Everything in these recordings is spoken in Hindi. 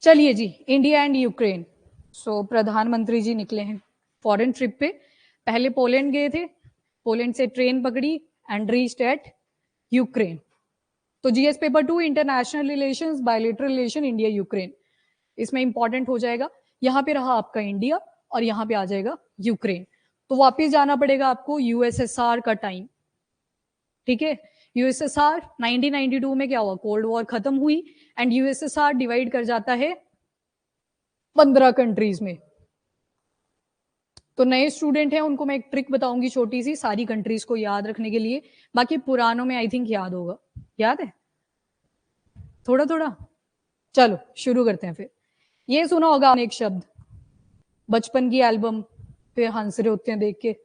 चलिए जी, इंडिया एंड यूक्रेन। सो प्रधानमंत्री जी निकले हैं फॉरेन ट्रिप पे। पहले पोलैंड गए थे, पोलैंड से ट्रेन पकड़ी एंड रीच्ड एट यूक्रेन। तो GS paper 2 international relations, bilateral relation India Ukraine, इसमें इंपॉर्टेंट हो जाएगा। यहाँ पे रहा आपका इंडिया और यहाँ पे आ जाएगा यूक्रेन। तो वापस जाना पड़ेगा आपको यूएसएसआर का टाइम, ठीक है। यूएसएसआर 1992 में क्या हुआ, कोल्ड वॉर खत्म हुई एंड यूएसएसआर डिवाइड कर जाता है 15 कंट्रीज में। तो नए स्टूडेंट हैं उनको मैं एक ट्रिक बताऊंगी छोटी सी, सारी कंट्रीज को याद रखने के लिए। बाकी पुरानों में आई थिंक याद होगा, याद है थोड़ा थोड़ा। चलो शुरू करते हैं फिर। ये सुना होगा आपने एक शब्द, बचपन की एल्बम पे हंस रहे होते हैं देख के।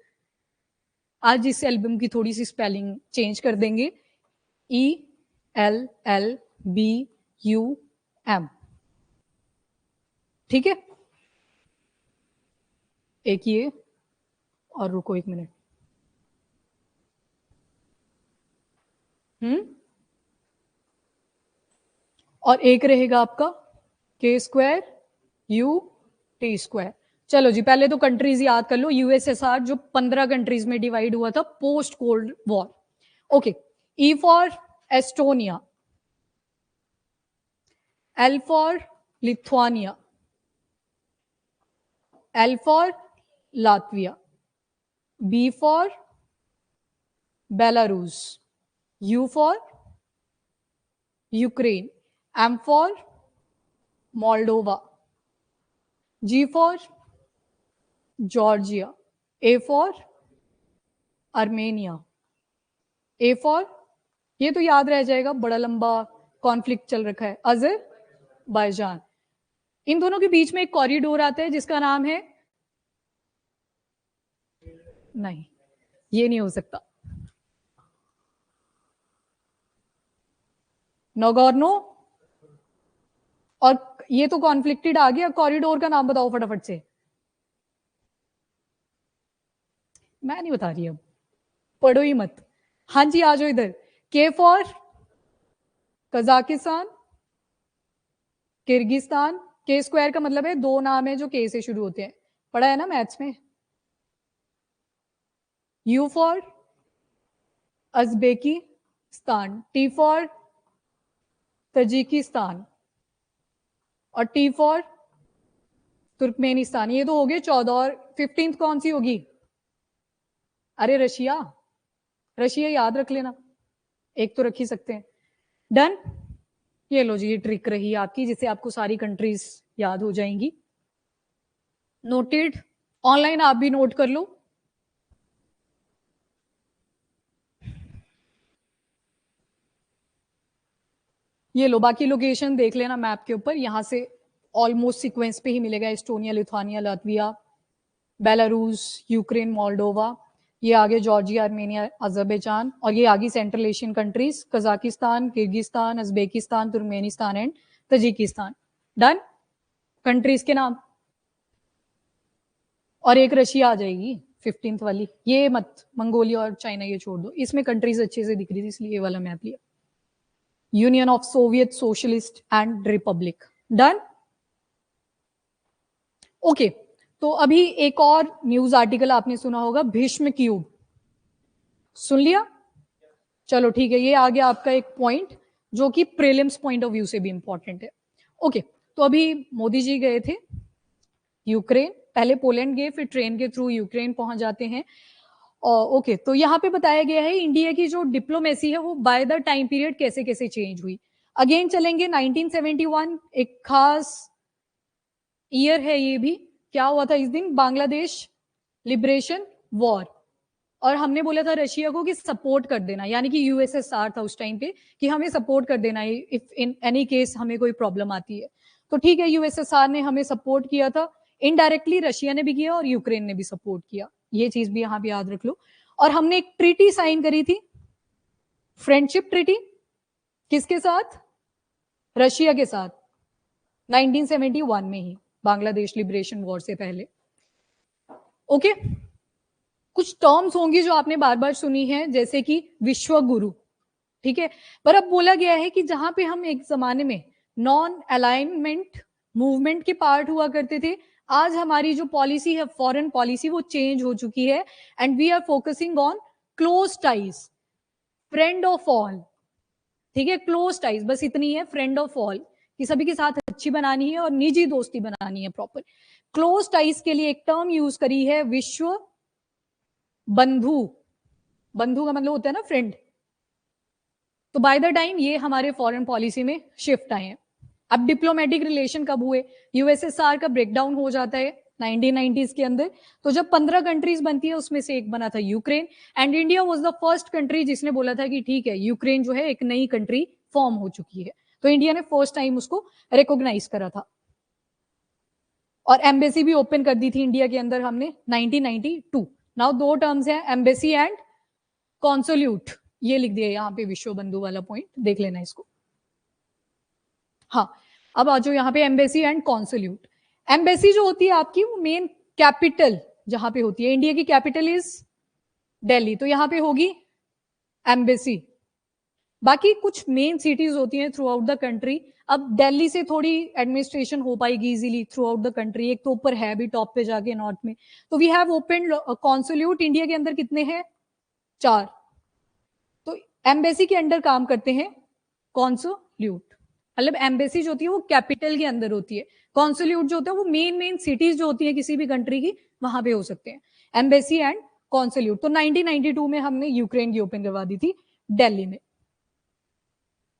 आज इस एल्बम की थोड़ी सी स्पेलिंग चेंज कर देंगे, ELLBUM, ठीक है। एक ये, और रुको एक मिनट, और एक रहेगा आपका K²UT²। चलो जी, पहले तो कंट्रीज याद कर लो। यूएसएसआर जो 15 कंट्रीज में डिवाइड हुआ था post cold war. Okay, E for Estonia, L for Lithuania, L for Latvia, B for Belarus, U for Ukraine, M for Moldova, G for Georgia, A for Armenia, A for, ये तो याद रह जाएगा, बड़ा लंबा कॉन्फ्लिक्ट चल रखा है, अजरबैजान। इन दोनों के बीच में एक कॉरिडोर आता है जिसका नाम है, नहीं ये नहीं हो सकता, नगोर्नो, और ये तो कॉन्फ्लिक्टेड आ गया। कॉरिडोर का नाम बताओ फटाफट से। मैं नहीं बता रही, अब पढ़ो ही मत। हाँ जी आ जाओ इधर। के फॉर कजाकिस्तान, किर्गिस्तान। K² का मतलब है दो नाम है जो के से शुरू होते हैं, पढ़ा है ना मैथ्स में। U for Uzbekistan, T for Tajikistan, और T फॉर तुर्कमेनिस्तान। ये तो हो गए 14, और 15th कौन सी होगी? अरे रशिया, रशिया याद रख लेना, एक तो रख ही सकते हैं। डन। ये लो जी, ये ट्रिक रही आपकी जिससे आपको सारी कंट्रीज याद हो जाएंगी। नोटेड, ऑनलाइन आप भी नोट कर लो। ये लो, बाकी लोकेशन देख लेना मैप के ऊपर, यहां से ऑलमोस्ट सीक्वेंस पे ही मिलेगा। Estonia, Lithuania, Latvia, Belarus, Ukraine, Moldova, ये आगे जॉर्जिया, आर्मेनिया, अजरबैजान, और ये आगे central Asian countries, Kazakhstan, Kyrgyzstan, Uzbekistan, Turkmenistan and Tajikistan. Done, countries के नाम। और एक रशिया आ जाएगी 15th वाली, ये मत, मंगोलिया और चाइना ये छोड़ दो, इसमें कंट्रीज अच्छे से दिख रही थी इसलिए ये वाला मैप लिया। Union of Soviet socialist and Republic. Done. Okay, तो अभी एक और न्यूज आर्टिकल आपने सुना होगा, भीष्म क्यूब, सुन लिया? चलो ठीक है, ये आ गया आपका एक पॉइंट जो कि प्रीलिम्स पॉइंट ऑफ व्यू से भी इंपॉर्टेंट है। ओके, तो अभी मोदी जी गए थे यूक्रेन, पहले पोलैंड गए, फिर ट्रेन के थ्रू यूक्रेन पहुंच जाते हैं। ओके, तो यहाँ पे बताया गया है इंडिया की जो डिप्लोमेसी है वो बाय द टाइम पीरियड कैसे कैसे चेंज हुई। अगेन चलेंगे 1971, एक खास ईयर है ये भी। क्या हुआ था इस दिन? Bangladesh liberation war. और हमने बोला था रशिया को कि सपोर्ट कर देना, यानी कि यूएसएसआर था उस टाइम पे, कि हमें सपोर्ट कर देना इफ इन एनी केस हमें कोई प्रॉब्लम आती है। तो ठीक है, यूएसएसआर ने हमें सपोर्ट किया था, इनडायरेक्टली रशिया ने भी किया और यूक्रेन ने भी सपोर्ट किया, ये चीज भी यहाँ पे याद रख लो। और हमने एक ट्रीटी साइन करी थी, फ्रेंडशिप ट्रीटी, किसके साथ? रशिया के साथ, 1971 में ही, बांग्लादेश लिबरेशन वॉर से पहले। ओके, कुछ टर्म्स होंगी जो आपने बार बार सुनी है, जैसे कि विश्व गुरु, ठीक है। पर अब बोला गया है कि जहां पे हम एक जमाने में नॉन अलाइनमेंट मूवमेंट के पार्ट हुआ करते थे। आज हमारी जो पॉलिसी है, फॉरेन पॉलिसी, वो चेंज हो चुकी है and we are focusing on close ties, friend of all. ठीक है, क्लोज टाइज बस इतनी है, फ्रेंड ऑफ ऑल कि सभी के साथ अच्छी बनानी है और निजी दोस्ती बनानी है प्रॉपर। क्लोज टाइज के लिए एक टर्म यूज करी है, विश्व बंधु। बंधु का मतलब होता है ना फ्रेंड। तो बाय द टाइम ये हमारे फॉरेन पॉलिसी में शिफ्ट आए हैं। अब डिप्लोमेटिक रिलेशन कब हुए? यूएसएसआर का ब्रेकडाउन हो जाता है 1990s के अंदर। तो जब 15 कंट्रीज बनती है उसमें से एक बना था Ukraine and India was the first country जिसने बोला था कि ठीक है, यूक्रेन जो है एक नई कंट्री फॉर्म हो चुकी है। तो इंडिया ने फर्स्ट टाइम उसको रिकॉग्नाइज करा था और एम्बेसी भी ओपन कर दी थी इंडिया के अंदर हमने 1992। नाउ दो टर्म्स है, एम्बेसी एंड कॉन्सोल्यूट। ये लिख दिया यहाँ पे विश्व बंधु वाला पॉइंट, देख लेना इसको। हाँ, अब आ जाओ यहाँ पे एम्बेसी एंड कॉन्सुलेट। एम्बेसी जो होती है आपकी, वो मेन कैपिटल जहां पे होती है। इंडिया की कैपिटल इज दिल्ली, तो यहाँ पे होगी एम्बेसी। बाकी कुछ मेन सिटीज होती हैं थ्रू आउट द कंट्री। अब दिल्ली से थोड़ी एडमिनिस्ट्रेशन हो पाएगी easily through out the country, एक तो ऊपर है भी टॉप पे जाके नॉर्थ में। तो we have open consulate India के अंदर कितने हैं? 4। तो एम्बेसी के अंडर काम करते हैं कॉन्सुलेट। मतलब एम्बेसी जो होती है वो कैपिटल के अंदर होती है, कॉन्सुलेट जो होता है वो मेन सिटीज जो होती है किसी भी कंट्री की, वहां पे हो सकते हैं एम्बेसी एंड कॉन्सुलेट। तो 1992 में हमने यूक्रेन की ओपन करवा दी थी दिल्ली में।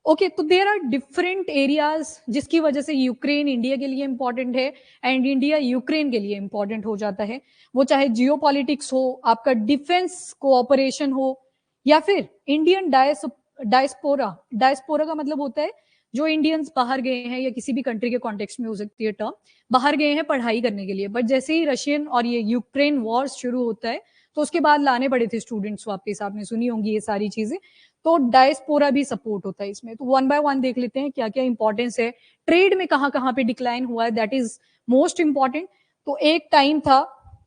ओके, तो देयर आर डिफरेंट एरियाज जिसकी वजह से यूक्रेन इंडिया के लिए इंपॉर्टेंट है एंड इंडिया यूक्रेन के लिए इंपॉर्टेंट हो जाता है। वो चाहे जियोपॉलिटिक्स हो, आपका डिफेंस कोऑपरेशन हो, या फिर इंडियन डायस्पोरा। डायस्पोरा का मतलब होता है जो इंडियंस बाहर गए हैं, या किसी भी कंट्री के कॉन्टेक्स्ट में हो सकती है टर्म, बाहर गए हैं पढ़ाई करने के लिए, बट जैसे ही रशियन और ये यूक्रेन वॉर शुरू होता है तो उसके बाद लाने पड़े थे स्टूडेंट्स वापस। आपने सुनी होंगी ये सारी चीजें। तो डायस्पोरा भी सपोर्ट होता है इसमें। तो वन बाय वन देख लेते हैं क्या क्या इंपॉर्टेंस है। ट्रेड में कहां कहां पे डिक्लाइन हुआ है, दैट इज मोस्ट इंपॉर्टेंट। तो एक टाइम था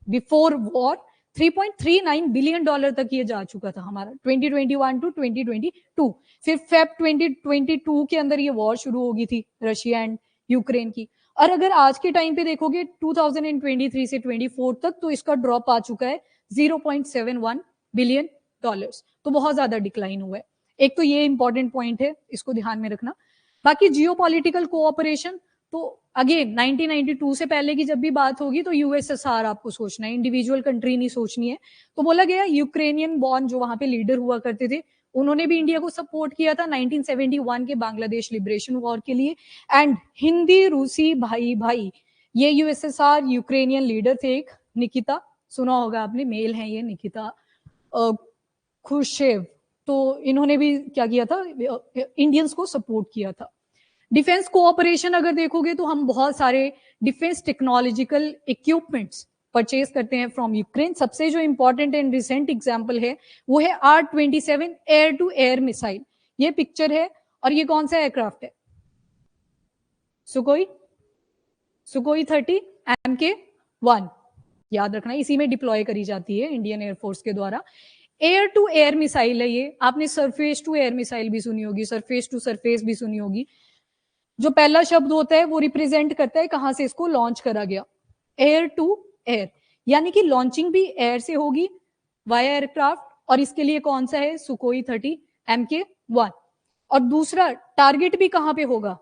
बिफोर वॉर $3.39 बिलियन तक ये जा चुका था हमारा 2021 टू 2022। फिर फेब 2022 के अंदर ये वॉर शुरू होगी थी रशिया एंड यूक्रेन की। और अगर आज के टाइम पे देखोगे 2023 से 24 तक, तो इसका ड्रॉप आ चुका है $0.71 बिलियन। तो बहुत ज्यादा डिक्लाइन हुआ है। एक तो ये इंपॉर्टेंट पॉइंट है, इसको ध्यान में रखना। बाकी जियोपॉलिटिकल कोऑपरेशन, तो अगेन 1992 से पहले की जब भी बात होगी तो यूएसएसआर आपको सोचना है, इंडिविजुअल कंट्री नहीं सोचनी है। तो बोला गया यूक्रेनियन बॉर्न जो वहां पे लीडर हुआ करते थे, उन्होंने भी इंडिया को सपोर्ट किया था 1971 के बांग्लादेश लिबरेशन वॉर के लिए। एंड हिंदी रूसी भाई भाई, ये यूएसएसआर यूक्रेनियन लीडर थे एक, निकिता, सुना होगा आपने, मेल है ये निकिता खुशेव। तो इन्होंने भी क्या किया था, इंडियंस को सपोर्ट किया था। डिफेंस कोऑपरेशन अगर देखोगे तो हम बहुत सारे डिफेंस टेक्नोलॉजिकल इक्विपमेंट्स परचेज करते हैं फ्रॉम यूक्रेन। सबसे जो इंपॉर्टेंट एंड रिसेंट एग्जांपल है वो है R-27 air to air missile. ये पिक्चर है, और ये कौन सा एयरक्राफ्ट है? सुकोई 30 MK-1। याद रखना, इसी में डिप्लॉय करी जाती है इंडियन एयरफोर्स के द्वारा। एयर टू एयर मिसाइल है ये। आपने सरफेस टू एयर मिसाइल भी सुनी होगी, सरफेस टू सरफेस भी सुनी होगी। जो पहला शब्द होता है वो रिप्रेजेंट करता है कहां से इसको लॉन्च करा गया, एयर टू एयर, यानी कि लॉन्चिंग भी एयर से होगी वाया एयरक्राफ्ट। और इसके लिए कौन सा है? सुकोई 30 MK-1। और दूसरा टारगेट भी कहां पे होगा?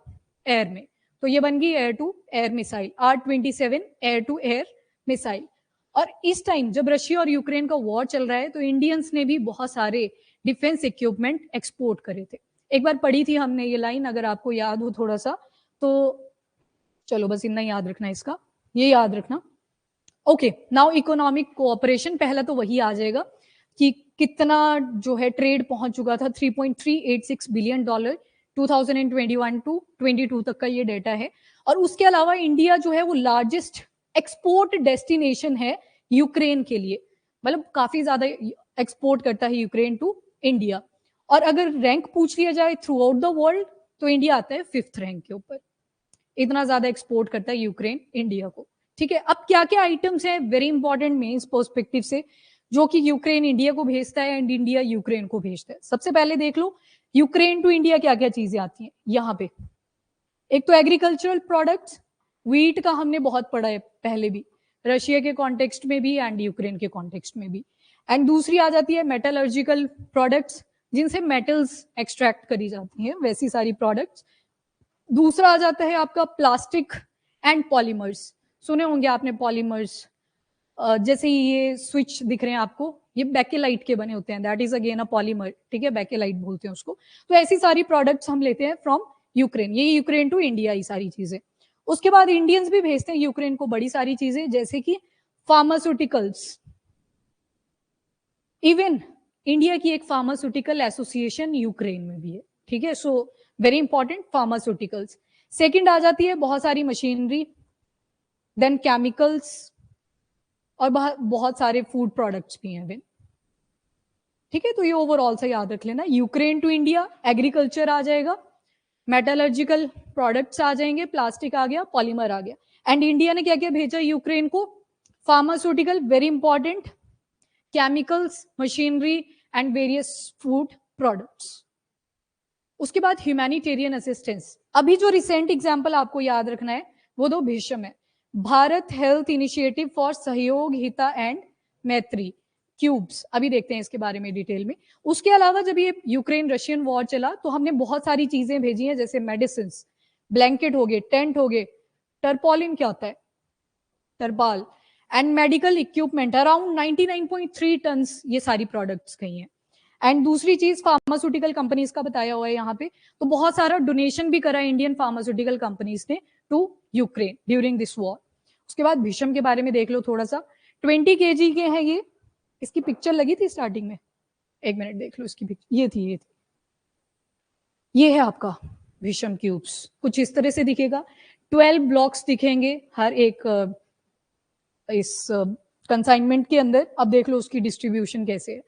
एयर में। तो ये बन गई air to air missile, R-27 air to air missile. और इस टाइम जब रशिया और यूक्रेन का वॉर चल रहा है तो इंडियंस ने भी बहुत सारे डिफेंस इक्विपमेंट एक्सपोर्ट करे थे। एक बार पढ़ी थी हमने ये लाइन, अगर आपको याद हो थोड़ा सा तो चलो बस इतना याद रखना, इसका ये याद रखना। ओके, नाउ इकोनॉमिक कोऑपरेशन, पहला तो वही आ जाएगा कि कितना जो है ट्रेड पहुंच चुका था, $3.386 बिलियन 2021 टू 22 तक का ये डेटा है। और उसके अलावा इंडिया जो है वो लार्जेस्ट एक्सपोर्ट डेस्टिनेशन है यूक्रेन के लिए, मतलब काफी ज्यादा एक्सपोर्ट करता है यूक्रेन टू इंडिया। और अगर रैंक पूछ लिया जाए थ्रू आउट द वर्ल्ड तो इंडिया आता है 5th रैंक के ऊपर। इतना ज्यादा एक्सपोर्ट करता है यूक्रेन इंडिया को। ठीक है, अब क्या क्या आइटम्स हैं वेरी इंपॉर्टेंट मेंस पर्सपेक्टिव से जो कि यूक्रेन इंडिया को भेजता है एंड इंडिया यूक्रेन को भेजता है। सबसे पहले देख लो यूक्रेन टू इंडिया क्या क्या चीजें आती हैं यहाँ पे। एक तो एग्रीकल्चरल प्रोडक्ट्स, व्हीट का हमने बहुत पढ़ा है पहले भी, रशिया के कॉन्टेक्स्ट में भी एंड यूक्रेन के कॉन्टेक्स्ट में भी। एंड दूसरी आ जाती है मेटलर्जिकल प्रोडक्ट्स, जिनसे मेटल्स एक्सट्रैक्ट करी जाती हैं, वैसी सारी प्रोडक्ट्स। दूसरा आ जाता है आपका प्लास्टिक एंड पॉलीमर्स। सुने होंगे आपने पॉलीमर्स, जैसे ये स्विच दिख रहे हैं आपको, ये बैकेलाइट के बने होते हैं, that is again a polymer, ठीक है, बैकेलाइट बोलते हैं उसको। तो ऐसी सारी प्रोडक्ट्स हम लेते हैं फ्रॉम यूक्रेन, ये यूक्रेन टू इंडिया ये सारी चीजें। उसके बाद इंडियंस भी भेजते हैं यूक्रेन को बड़ी सारी चीजें, जैसे कि फार्मास्यूटिकल्स। इवन इंडिया की एक फार्मास्यूटिकल एसोसिएशन यूक्रेन में भी है, ठीक है। So very important pharmaceuticals. Second आ जाती है बहुत सारी मशीनरी, देन केमिकल्स, और बहुत सारे फूड प्रोडक्ट्स भी हैं, ठीक है। तो ये ओवरऑल से याद रख लेना, यूक्रेन टू इंडिया एग्रीकल्चर आ जाएगा, मेटलर्जिकल प्रोडक्ट्स आ जाएंगे, प्लास्टिक आ गया, पॉलीमर आ गया। एंड इंडिया ने क्या क्या भेजा यूक्रेन को? Pharmaceutical, very important, chemicals, machinery and various food products. उसके बाद ह्यूमैनिटेरियन असिस्टेंस। अभी जो रिसेंट एग्जाम्पल आपको याद रखना है वो दो भीषम है, भारत हेल्थ इनिशिएटिव फॉर सहयोग, हिता एंड मैत्री, क्यूब्स। अभी देखते हैं इसके बारे में डिटेल में। उसके अलावा जब ये यूक्रेन रशियन वॉर चला तो हमने बहुत सारी चीजें भेजी हैं, जैसे मेडिसिन, ब्लैंकेट हो गए, टेंट हो गए, टर्पॉलिन क्या होता है, टर्पाल, and medical equipment around 99.3 ton, ये सारी प्रोडक्ट्स कही हैं। एंड दूसरी चीज फार्मास्यूटिकल कंपनीज का बताया हुआ है यहाँ पे, तो बहुत सारा डोनेशन भी करा इंडियन फार्मास्यूटिकल कंपनीज ने to Ukraine during this war. उसके बाद भीषम के बारे में देख लो थोड़ा सा, 20 kg के हैं ये, इसकी पिक्चर लगी थी स्टार्टिंग में, एक मिनट देख लो इसकी पिक्चर, ये है आपका भीषम क्यूब्स, कुछ इस तरह से दिखेगा, 12 ब्लॉक्स दिखेंगे हर एक इस कंसाइनमेंट के अंदर। अब देख लो उसकी डिस्ट्रीब्यूशन कैसे है,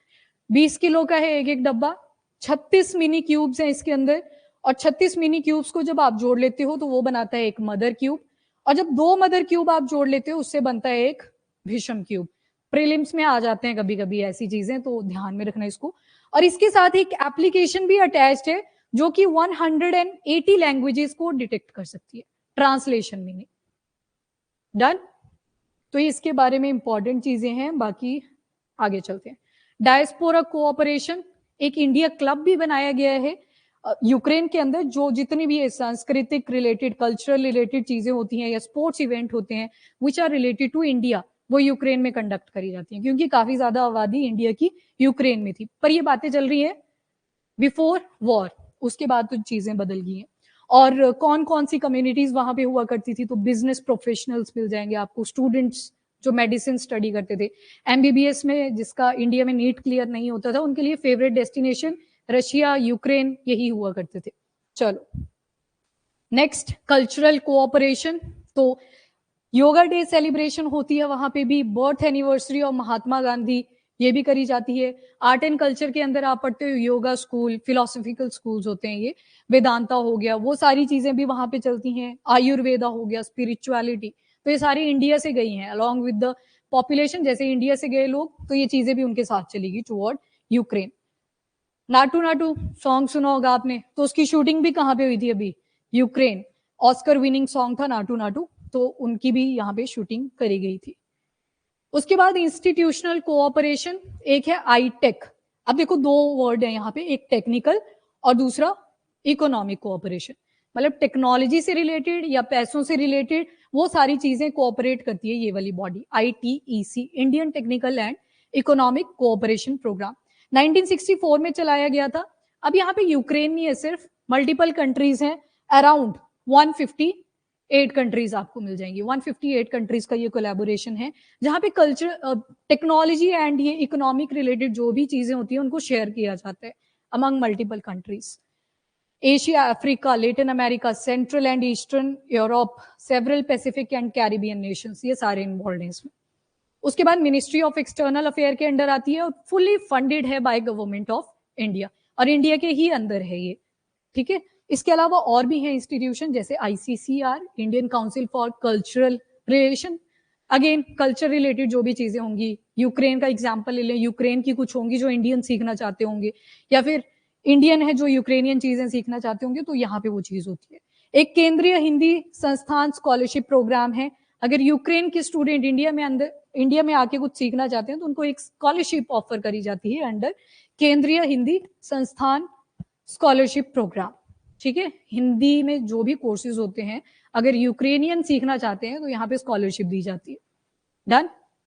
20 किलो का है एक एक डब्बा, 36 मिनी क्यूब्स हैं इसके अंदर, और 36 मिनी क्यूब्स को जब आप जोड़ लेते हो तो वो बनाता है एक मदर क्यूब, और जब 2 मदर क्यूब आप जोड़ लेते हो उससे बनता है एक भीषम क्यूब। प्रीलिम्स में आ जाते हैं कभी कभी ऐसी चीजें, तो ध्यान में रखना इसको। और इसके साथ एक एप्लीकेशन भी अटैच्ड है जो कि 180 लैंग्वेजेस को डिटेक्ट कर सकती है, ट्रांसलेशन मीनिंग। डन। तो ये इसके बारे में इंपॉर्टेंट चीजें हैं, बाकी आगे चलते हैं। डायस्पोरा कोऑपरेशन, एक इंडिया क्लब भी बनाया गया है यूक्रेन के अंदर, जो जितनी भी सांस्कृतिक रिलेटेड, कल्चरल रिलेटेड चीजें होती हैं या स्पोर्ट्स इवेंट होते हैं which are related to India, वो यूक्रेन में कंडक्ट करी जाती हैं, क्योंकि काफी ज्यादा आबादी इंडिया की यूक्रेन में थी। पर ये बातें चल रही है बिफोर वॉर, उसके बाद तो चीजें बदल गई हैं। और कौन कौन सी कम्युनिटीज वहां पे हुआ करती थी, तो बिजनेस प्रोफेशनल्स मिल जाएंगे आपको, स्टूडेंट्स जो मेडिसिन स्टडी करते थे, एमबीबीएस में जिसका इंडिया में नीट क्लियर नहीं होता था उनके लिए फेवरेट डेस्टिनेशन रशिया, यूक्रेन यही हुआ करते थे। चलो नेक्स्ट, कल्चरल कोऑपरेशन। तो योगा डे सेलिब्रेशन होती है वहां पे भी, birth anniversary of Mahatma Gandhi ये भी करी जाती है। आर्ट एंड कल्चर के अंदर आप पढ़ते हो योगा स्कूल, फिलोसॉफिकल स्कूल्स होते हैं ये, वेदांता हो गया, वो सारी चीजें भी वहां पे चलती हैं। आयुर्वेदा हो गया, स्पिरिचुअलिटी, तो ये सारी इंडिया से गई हैं अलॉन्ग विद द पॉपुलेशन। जैसे इंडिया से गए लोग तो ये चीजें भी उनके साथ चलेगी toward Ukraine. Naatu Naatu song सुना होगा आपने, तो उसकी शूटिंग भी कहाँ पे हुई थी अभी, यूक्रेन। ऑस्कर विनिंग सॉन्ग था नाटू नाटू, तो उनकी भी यहाँ पे शूटिंग करी गई थी। उसके बाद इंस्टीट्यूशनल कोऑपरेशन, एक है आईटेक। अब देखो दो वर्ड है यहाँ पे, एक टेक्निकल और दूसरा इकोनॉमिक कोऑपरेशन, मतलब टेक्नोलॉजी से रिलेटेड या पैसों से रिलेटेड वो सारी चीजें कोऑपरेट करती है ये वाली body, ITEC, Indian technical and economic cooperation programme, 1964 में चलाया गया था। अब यहाँ पे यूक्रेन नहीं है सिर्फ, मल्टीपल कंट्रीज हैं, अराउंड 158 कंट्रीज आपको मिल जाएंगी। 158 कंट्रीज का ये कोलैबोरेशन है, जहां पे कल्चर, टेक्नोलॉजी एंड ये इकोनॉमिक रिलेटेड जो भी चीजें होती हैं उनको शेयर किया जाता है among multiple countries. Asia, Africa, Latin America, central and eastern Europe, several Pacific and Caribbean Nations, ये सारे इन्वॉल्व हैं इसमें। उसके बाद मिनिस्ट्री ऑफ एक्सटर्नल अफेयर के अंडर आती है और फुली फंडेड है बाय गवर्नमेंट ऑफ इंडिया, और इंडिया के ही अंदर है ये, ठीक है। इसके अलावा और भी हैं इंस्टीट्यूशन, जैसे ICCR, Indian council for cultural relation, again culture related जो भी चीजें होंगी, यूक्रेन का एग्जांपल ले लें, यूक्रेन की कुछ होंगी जो इंडियन सीखना चाहते होंगे, या फिर इंडियन है जो यूक्रेनियन चीजें सीखना चाहते होंगे, तो यहाँ पे वो चीज होती है। एक केंद्रीय हिंदी संस्थान स्कॉलरशिप प्रोग्राम है। अगर यूक्रेन के स्टूडेंट इंडिया में आके कुछ सीखना चाहते हैं तो उनको एक स्कॉलरशिप ऑफर करी जाती है अंडर केंद्रीय हिंदी संस्थान स्कॉलरशिप प्रोग्राम। ठीक है, हिंदी में जो भी कोर्सेज होते हैं, अगर यूक्रेनियन सीखना चाहते हैं तो यहाँ पे स्कॉलरशिप दी जाती है। डन।